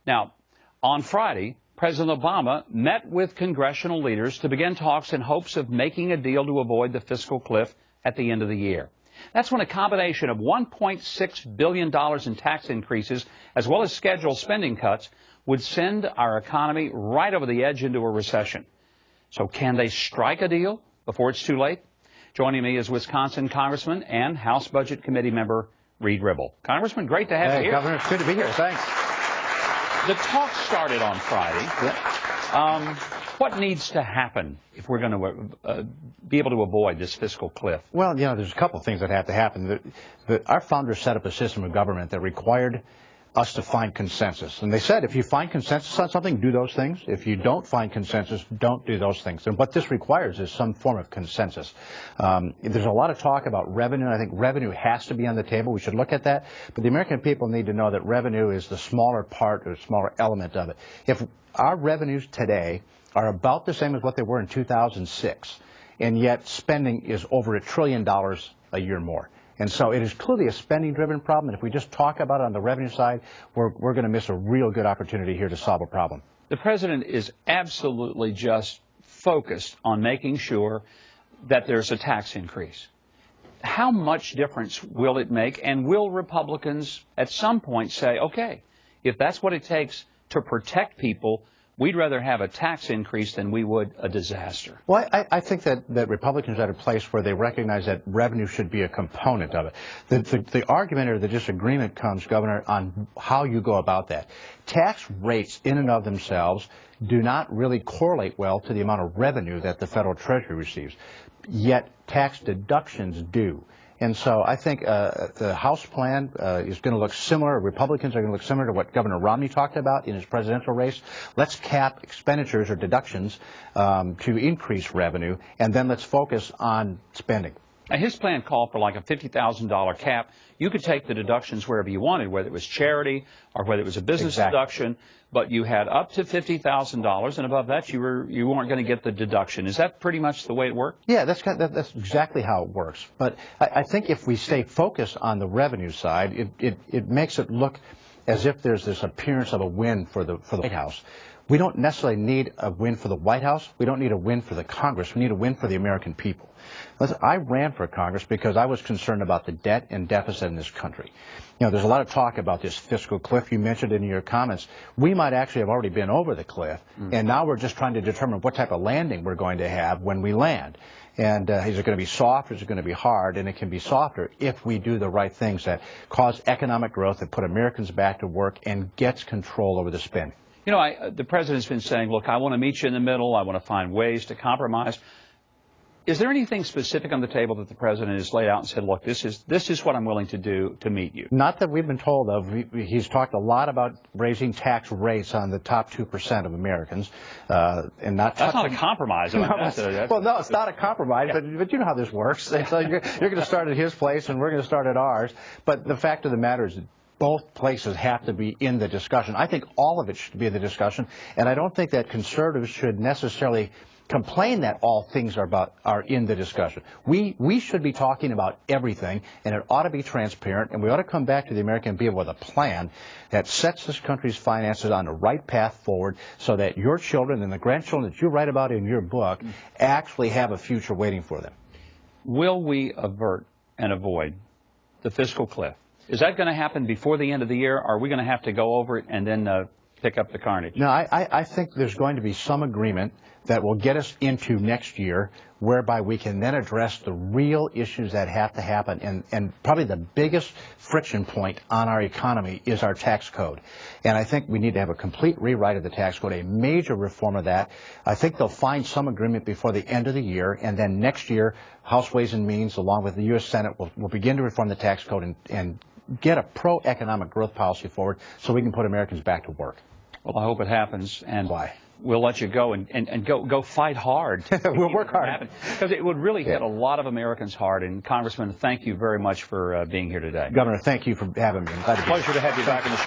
Now, on Friday, President Obama met with congressional leaders to begin talks in hopes of making a deal to avoid the fiscal cliff at the end of the year. That's when a combination of $1.6 billion in tax increases, as well as scheduled spending cuts, would send our economy right over the edge into a recession. So can they strike a deal before it's too late? Joining me is Wisconsin Congressman and House Budget Committee member Reed Ribble. Congressman, great to have you here. Governor, it's good to be here. Thanks. The talk started on Friday. Yeah. What needs to happen if we're going to be able to avoid this fiscal cliff? Well, you know, there's a couple of things that have to happen. Our founders set up a system of government that required us to find consensus. And they said, if you find consensus on something, do those things. If you don't find consensus, don't do those things. And what this requires is some form of consensus. There's a lot of talk about revenue, and I think revenue has to be on the table. We should look at that. But the American people need to know that revenue is the smaller part or smaller element of it. If our revenues today are about the same as what they were in 2006, and yet spending is over $1 trillion a year more. And so it is clearly a spending-driven problem, and if we just talk about it on the revenue side, we're going to miss a real good opportunity here to solve a problem. The president is absolutely just focused on making sure that there's a tax increase. How much difference will it make, and will Republicans at some point say, okay, if that's what it takes to protect people, we'd rather have a tax increase than we would a disaster? Well, I think that Republicans are at a place where they recognize that revenue should be a component of it. The argument or the disagreement comes, Governor, on how you go about that. Tax rates in and of themselves do not really correlate well to the amount of revenue that the federal treasury receives, yet tax deductions do. And so I think the House plan is going to look similar. Republicans are going to look similar to what Governor Romney talked about in his presidential race. Let's cap expenditures or deductions to increase revenue, and then let's focus on spending. Now, his plan called for like a $50,000 cap. You could take the deductions wherever you wanted, whether it was charity or whether it was a business deduction, but you had up to $50,000, and above that you weren't going to get the deduction. Is that pretty much the way it worked? Yeah, that's exactly how it works. But I think if we stay focused on the revenue side, it makes it look as if there's this appearance of a win for the White House. We don't necessarily need a win for the White House. We don't need a win for the Congress. We need a win for the American people. Listen, I ran for Congress because I was concerned about the debt and deficit in this country. You know, there's a lot of talk about this fiscal cliff you mentioned in your comments. We might actually have already been over the cliff, and now we're just trying to determine what type of landing we're going to have when we land. And is it going to be soft or is it going to be hard? And it can be softer if we do the right things that cause economic growth, that put Americans back to work, and gets control over the spending. You know, the president's been saying, look, I want to meet you in the middle. I want to find ways to compromise. Is there anything specific on the table that the president has laid out and said, look, this is what I'm willing to do to meet you? Not that we've been told of. He's talked a lot about raising tax rates on the top 2% of Americans, and not. That's not a compromise. Well, no, it's not a compromise. Yeah. But you know how this works. So you're going to start at his place, and we're going to start at ours. But the fact of the matter is, both places have to be in the discussion. I think all of it should be in the discussion, and I don't think that conservatives should necessarily complain that all things are in the discussion. We should be talking about everything, and it ought to be transparent, and we ought to come back to the American people with a plan that sets this country's finances on the right path forward so that your children and the grandchildren that you write about in your book actually have a future waiting for them. Will we avert and avoid the fiscal cliff? Is that going to happen before the end of the year, or are we going to have to go over it and then pick up the carnage? No, I think there's going to be some agreement that will get us into next year, whereby we can then address the real issues that have to happen. And probably the biggest friction point on our economy is our tax code. And I think we need to have a complete rewrite of the tax code, a major reform of that. I think they'll find some agreement before the end of the year, and then next year, House Ways and Means, along with the U.S. Senate, will begin to reform the tax code and get a pro-economic growth policy forward so we can put Americans back to work. Well, I hope it happens, and why? We'll let you go and go fight hard. We'll work hard. Because it would really hit a lot of Americans hard. And Congressman, thank you very much for being here today. Governor, thank you for having me. Pleasure to have you back in the